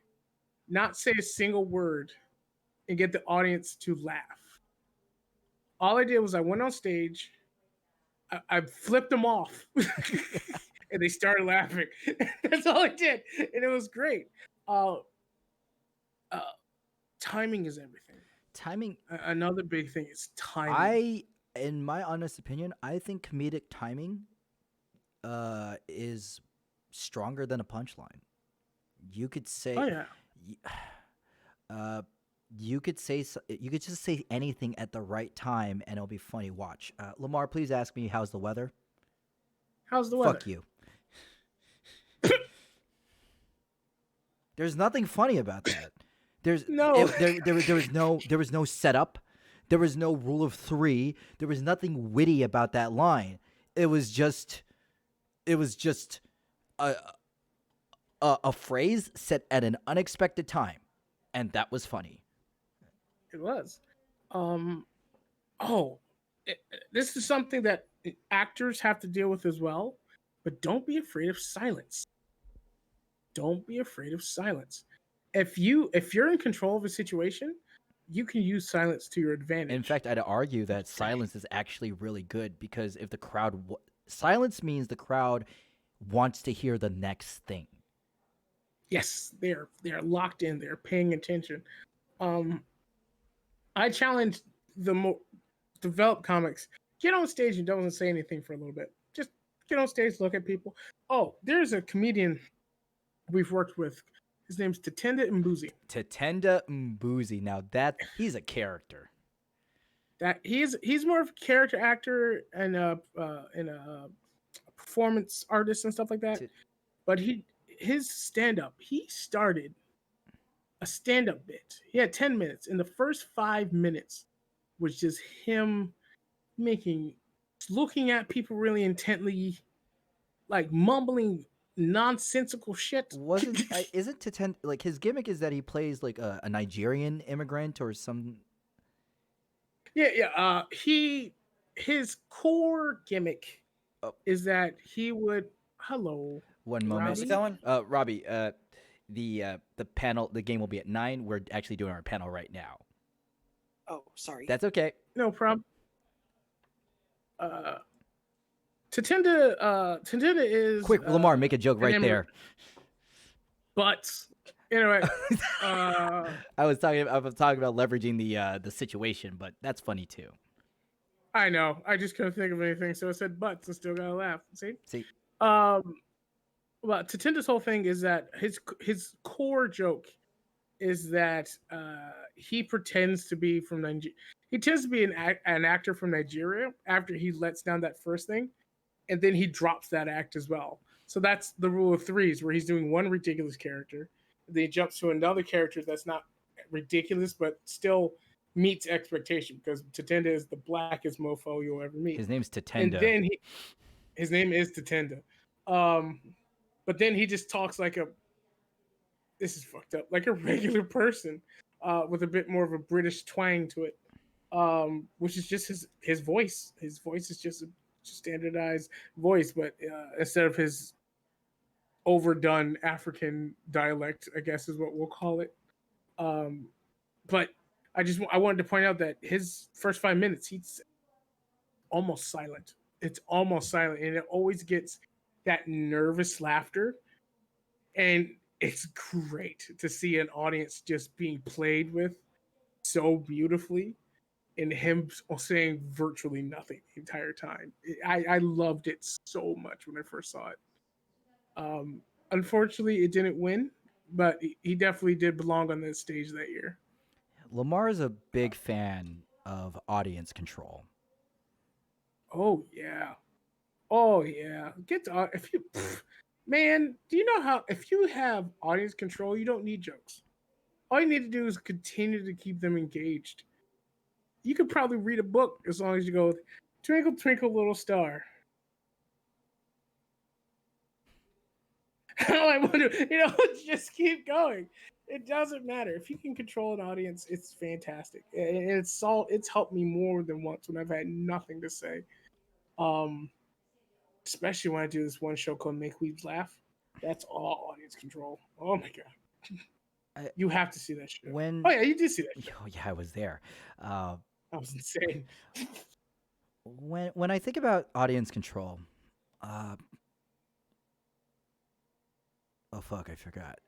not say a single word, and get the audience to laugh. All I did was I went on stage, I flipped them off, and they started laughing. That's all I did, and it was great. Uh, uh, Timing is everything. Timing. Another big thing is timing. In my honest opinion, I think comedic timing is stronger than a punchline. You could Oh say, yeah. uh, you could say, you could just say anything at the right time, and it'll be funny. Watch, Lemar. Please ask me how's the weather. How's the weather? Fuck you. There's nothing funny about that. No. There was no setup. There was no rule of three. There was nothing witty about that line. It was just a a phrase said at an unexpected time, and that was funny. It was. Um. Oh, this is something that actors have to deal with as well. But don't be afraid of silence. Don't be afraid of silence. If you're in control of a situation, you can use silence to your In advantage. fact, I'd argue that silence is actually really good because if the silence means the crowd wants to hear the next thing. Yes, they're locked in. They're paying attention. Um, I challenge the more developed comics. Get on stage and don't say anything for a little bit. Just get on stage, look at people. Oh, there's a comedian we've worked with. His name's Tatenda Mbuzi. Tatenda Mbuzi. Now that he's a character. That he's more of a character actor and a performance artist and stuff like that. But his stand up, he started a stand up bit. He had 10 minutes. In the first 5 minutes was just him making looking at people really intently, like mumbling nonsensical shit. Isn't Tatenda like his gimmick is that he plays like a Nigerian immigrant or some. Yeah. His core gimmick Oh, is that he would hello. one moment. How's it going? Robbie, the panel, the game will be at 9. We're actually doing our panel right now. Oh, sorry. That's okay. No problem. Tatenda is Quick, Lamar, make a joke right there. But anyway, I was talking about leveraging the situation, but that's funny too. I know. I just couldn't think of anything, so I said butts and still gotta laugh. See? Well, Tatenda's whole thing is that his core joke is that he pretends to be from Nigeria. He tends to be an actor from Nigeria after he lets down that first thing, and then he drops that act as well. So that's the rule of threes, where he's doing one ridiculous character, then he jumps to another character that's not ridiculous but still meets expectation, because Tatenda is the blackest mofo you'll ever meet. His name's Tatenda. And then his name is Tatenda. But then he just talks like this is fucked up, like a regular person, with a bit more of a British twang to it, which is just his voice. His voice is just a standardized voice, but instead of his overdone African dialect, I guess is what we'll call it. But I wanted to point out that his first 5 minutes, he's almost silent. It's almost silent, and it always gets that nervous laughter, and it's great to see an audience just being played with so beautifully, and him saying virtually nothing the entire time. I loved it so much when I first saw it. Unfortunately, it didn't win, but he definitely did belong on the stage that year. Lamar is a big fan of audience control. Oh yeah. Oh yeah. Get to if you man, do you know how if you have audience control, you don't need jokes. All you need to do is continue to keep them engaged. You could probably read a book as long as you go, twinkle, twinkle, little star. I wonder, just keep going. It doesn't matter if you can control an audience. It's fantastic, and it's helped me more than once when I've had nothing to say. Um, Especially when I do this one show called Make Weebs Laugh. That's all audience control. Oh my god, I, you have to see that show. Oh when yeah, you did see that show. oh, yeah, I was there. Uh, That was insane. when I think about audience control, uh, oh fuck, I forgot.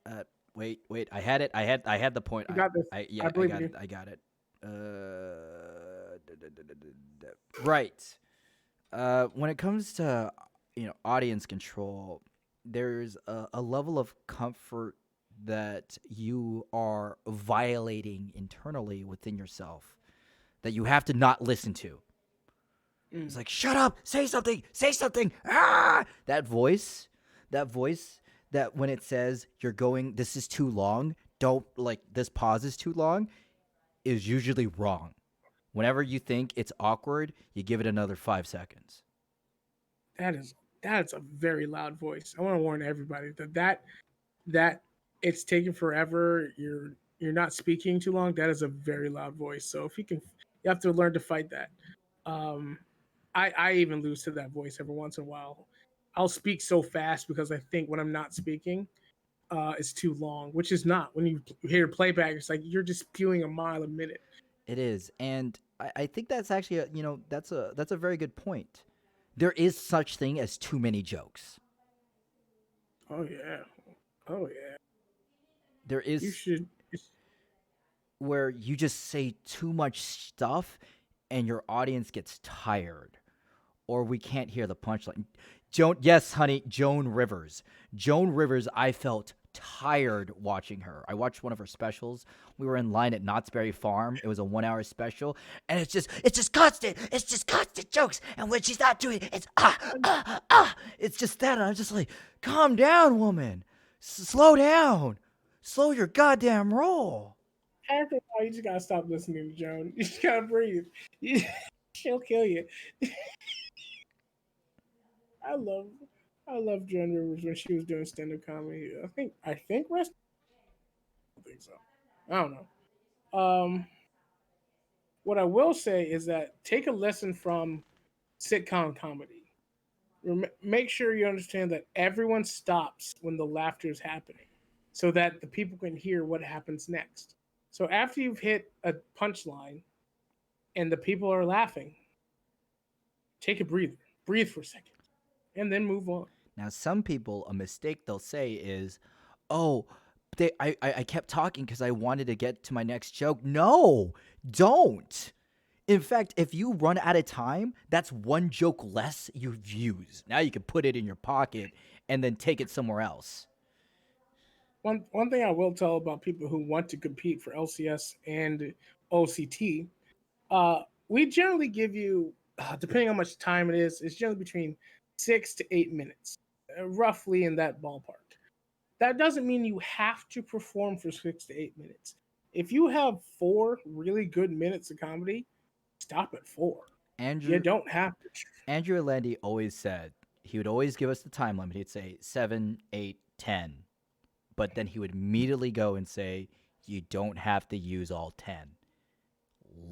Wait, I had it. I had the point. You got this. I I believe in got you. it. I got it. Right. When it comes to audience control, there's a level of comfort that you are violating internally within yourself that you have to not listen to. It's like, shut up, say something. Ah! That voice that when it says this is too long, don't like this pause is too long, is usually wrong. Whenever you think it's awkward, you give it another 5 seconds. That is a very loud voice. I want to warn everybody that it's taking forever. You're not speaking too long. That is a very loud voice. So if you have to learn to fight that. Um, I even lose to that voice every once in a while. I'll speak so fast because I think when I'm not speaking, it's too long, which is not. When you hear playback, it's like you're just spewing a mile a minute. It is, and I think that's actually that's a very good point. There is such thing as too many jokes. Oh yeah, oh yeah. There You is should. where you just say too much stuff and your audience gets tired or we can't hear the punchline. Yes, honey, Joan Rivers. Joan Rivers, I felt tired watching her. I watched one of her specials. We were in line at Knott's Berry Farm. It was a 1 hour special, and it's just constant jokes. And when she's not doing it, it's It's just that, and I'm just like, calm down, woman. Slow down. Slow your goddamn roll. After a while, you just gotta stop listening to Joan. You just gotta breathe. She'll kill you. I love I love Joan Rivers when she was doing stand up comedy. I think rest. I don't think so. I don't know. What I will say is that take a lesson from sitcom comedy. Make sure you understand that everyone stops when the laughter is happening, so that the people can hear what happens next. So after you've hit a punchline and the people are laughing, take a breather, breathe for a second, and then move on. Now, some people, a mistake they'll say is, "Oh, I kept talking because I wanted to get to my next joke." No, don't. In fact, if you run out of time, that's one joke less you've used. Now you can put it in your pocket and then take it somewhere else. One thing I will tell about people who want to compete for LCS and OCT, we generally give you, depending on how much time it is, it's generally between 6 to 8 minutes, roughly in that ballpark. That doesn't mean you have to perform for 6 to 8 minutes. If you have 4 really good minutes of comedy, stop at 4. You Andrew don't have to. Andrew Landy always said he would always give us the time limit. He'd say 7, 8, 10, but then he would immediately go and say, "You don't have to use all 10.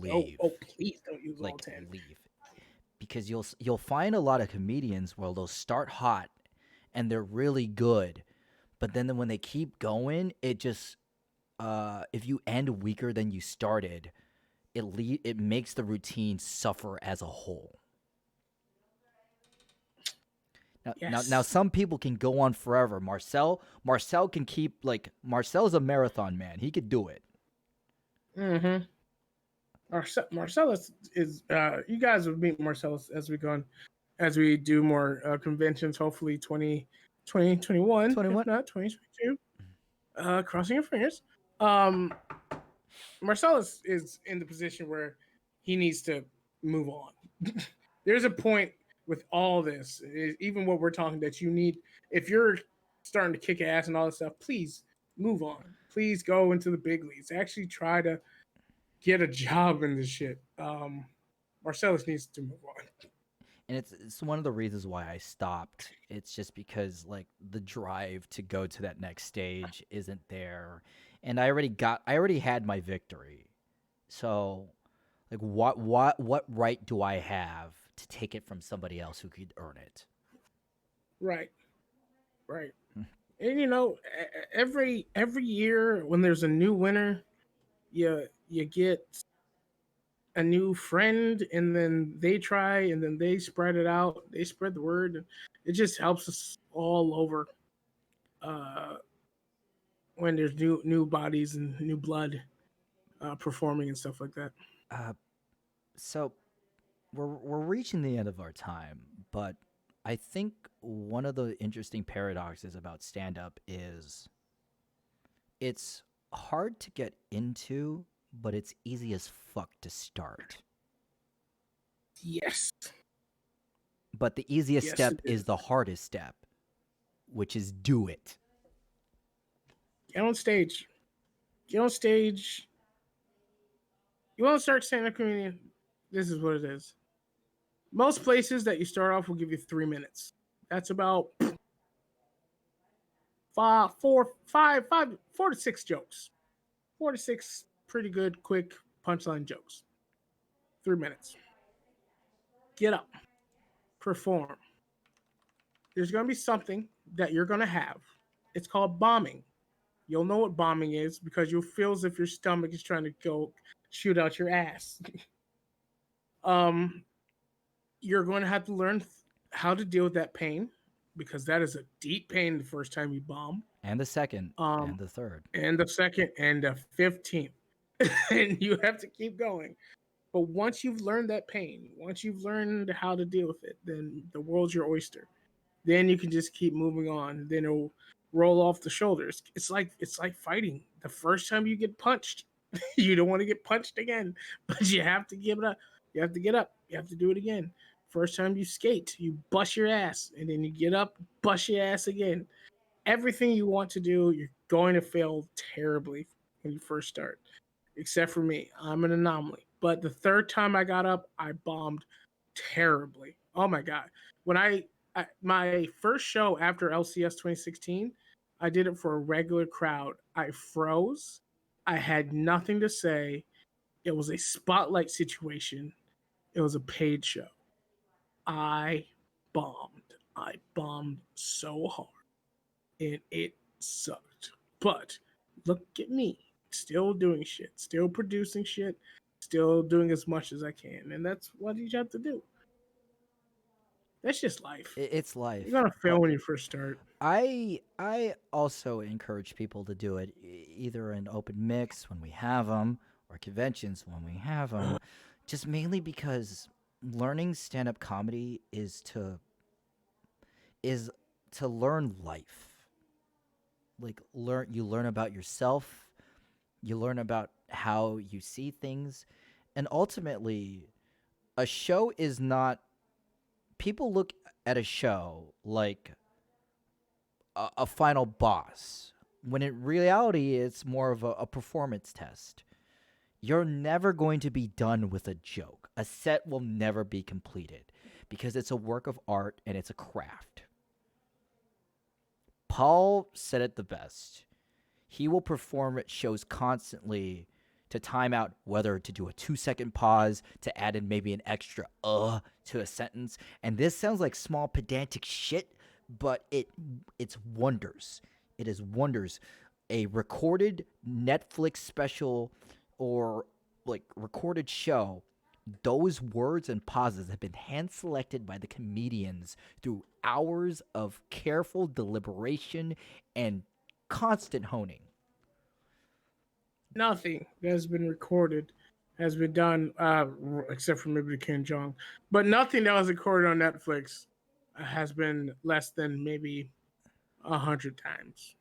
Leave." Oh, please don't use all Like 10. leave. Because you'll find a lot of comedians where they'll start hot and they're really good, but then when they keep going, it just if you end weaker than you started, it makes the routine suffer as a whole. Now, Yes. some people can go on forever. Marcel can keep Marcel's a marathon man. He could do it. Mm-hmm. Marcellus is you guys will meet Marcellus as we go on, as we do more conventions, hopefully 2021, if 21. not 2022. Crossing your fingers. Um Marcellus is in the position where he needs to move on. There's a point with all this, even what we're talking, that you need, if you're starting to kick ass and all this stuff, please move on. Please go into the big leagues. Actually try to get a job in this shit. Marcellus needs to move on. And it's one of the reasons why I stopped. It's just because like the drive to go to that next stage isn't there, and I already had my victory. So, like, what right do I have to take it from somebody else who could earn it? Right. Right. And every year when there's a new winner, you get a new friend, and then they try, and then they spread it out. They spread the word. And it just helps us all over. Uh, when there's new bodies and new blood performing and stuff like that. Uh, so we're reaching the end of our time, but I think one of the interesting paradoxes about stand up is it's hard to get into, but it's easy as fuck to start. Yes. But the easiest Yes, step it is is. the hardest step, which is do it. Get on stage. Get on stage. You want to start stand up comedian? This is what it is. Most places that you start off will give you 3 minutes. That's about 4 to 6 jokes. 4 to 6 pretty good, quick punchline jokes. 3 minutes. Get up. Perform. There's going to be something that you're going to have. It's called bombing. You'll know what bombing is because you'll feel as if your stomach is trying to go shoot out your ass. um, you're going to have to learn how to deal with that pain because that is a deep pain the first time you bomb. And the second, Um, and the third. and the second, and the 15th. And you have to keep going. But once you've learned that pain, once you've learned how to deal with it, then the world's your oyster. Then you can just keep moving on. Then it'll roll off the shoulders. It's like fighting. The first time you get punched, you don't want to get punched again, but you have to give it up. You have to get up. You have to do it again. First time you skate, you bust your ass, and then you get up, bust your ass again. Everything you want to do, you're going to fail terribly when you first start. Except for me, I'm an anomaly. But the third time I got up, I bombed terribly. Oh my god! When my first show after LCS 2016, I did it for a regular crowd. I froze. I had nothing to say. It was a spotlight situation. It was a paid show. I bombed. I bombed so hard, and it sucked. But look at me, still doing shit, still producing shit, still doing as much as I can, and that's what you have to do. That's just life. It's life. You're gonna fail But when you first start. I also encourage people to do it either in open mix when we have them or conventions when we have them, just mainly because learning stand up comedy is to learn life. Like you learn about yourself, you learn about how you see things, and ultimately a show is not people look at a show like a final boss, when in reality it's more of a performance test. You're never going to be done with a joke. A set will never be completed because it's a work of art and it's a craft. Paul said it the best. He will perform at shows constantly to time out whether to do a 2 second pause, to add in maybe an extra to a sentence. And this sounds like small pedantic shit, but it's wonders. It is wonders. A recorded Netflix special or like recorded show, those words and pauses have been hand selected by the comedians through hours of careful deliberation and constant honing. Nothing that has been recorded has been done, except for maybe the Ken Jong. But nothing that was recorded on Netflix has been less than maybe 100 times.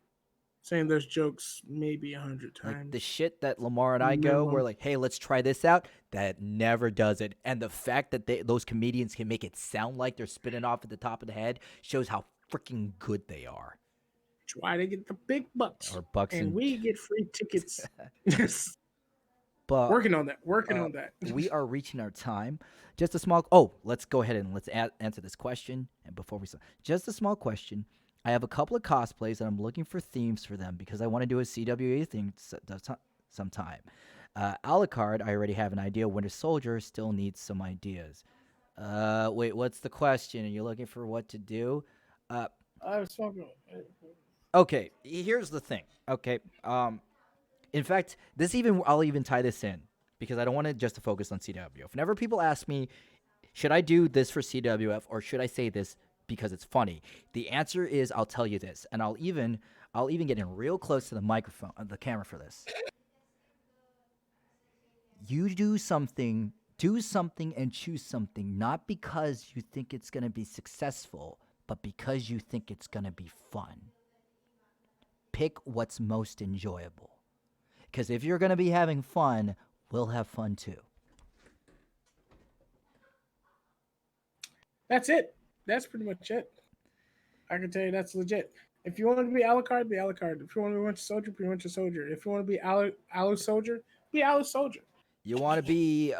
Saying those jokes maybe 100 Like the times shit that Lemar and I go, we're minimum. like, hey, let's try this out. That never does it. And the fact that those comedians can make it sound like they're spinning off at the top of the head shows how freaking good they are. Try to get the big bucks, Or bucks and and we get free tickets. Yes, but working on that. Working on that. we are reaching our time. Just a small. Oh, let's go ahead and let's answer this question. And before we start, just a small question: I have a couple of cosplays and I'm looking for themes for them because I want to do a CWA thing sometime. Alucard, I already have an idea. Winter Soldier still needs some ideas. Wait, what's the question? Are you looking for what to do? I was talking. Okay, here's the thing. Okay, in fact, I'll even tie this in because I don't want it just to focus on CWF. Whenever people ask me, should I do this for CWF or should I say this because it's funny? The answer is I'll tell you this, and I'll even get in real close to the microphone, the camera for this. You do something and choose something not because you think it's going to be successful, but because you think it's going to be fun. Pick what's most enjoyable. Because if you're going to be having fun, we'll have fun too. That's it. That's pretty much it. I can tell you that's legit. If you want to be Alucard, be Alucard. If you want to be Winter Soldier, be Winter Soldier. If you want to be Alu Soldier, be Alu Soldier. You want to be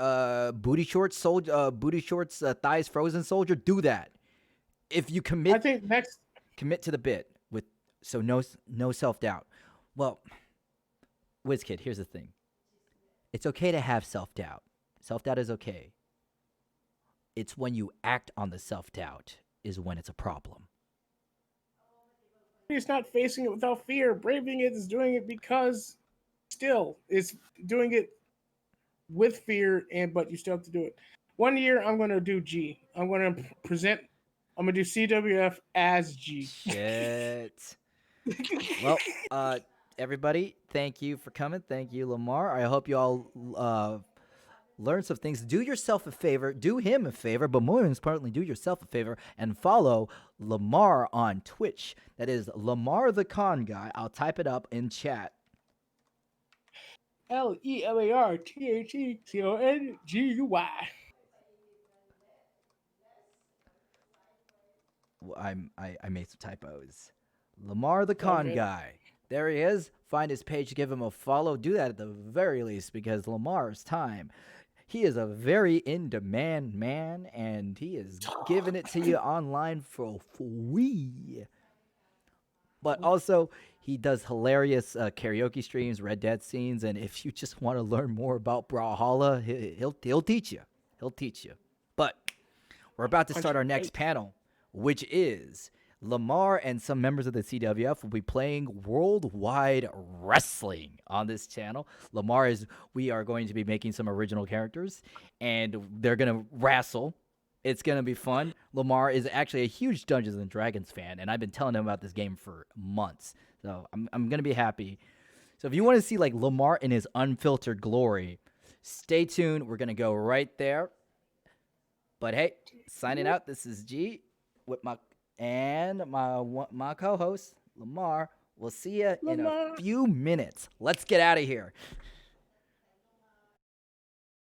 booty shorts, thighs frozen soldier? Do that. If you commit, I think next commit to the bit with no self doubt. Well, WizKid, here's the thing. It's okay to have self doubt. Self doubt is okay. It's when you act on the self doubt is when it's a problem. it's not facing it without fear. Braving it is doing it because still it's doing it with fear, but you still have to do it. 1 year I'm gonna do G. I'm gonna present. I'm gonna do CWF as G. Shit. Well, everybody, thank you for coming. Thank you, Lemar. I hope you all learn some things. Do yourself a favor. Do him a favor, but more importantly, do yourself a favor and follow Lemar on Twitch. That is Lemar the Con Guy. I'll type it up in chat. LEMARTHECONGUY. I made some typos. Lemar the Con Guy. There he is. Find his page, give him a follow. Do that at the very least because Lamar's time. He is a very in-demand man, and he is giving it to you online for free. But also, he does hilarious karaoke streams, Red Dead scenes, and if you just want to learn more about Brawlhalla, he'll teach you. He'll teach you. But we're about to start our next panel, which is Lemar and some members of the CWF will be playing Worldwide Wrestling on this channel. We are going to be making some original characters, and they're going to wrestle. It's going to be fun. Lemar is actually a huge Dungeons & Dragons fan, and I've been telling him about this game for months. So I'm going to be happy. So if you want to see like Lemar in his unfiltered glory, stay tuned. We're going to go right there. But hey, signing out, this is G with my co-host, Lemar. We'll see you in a few minutes. Let's get out of here.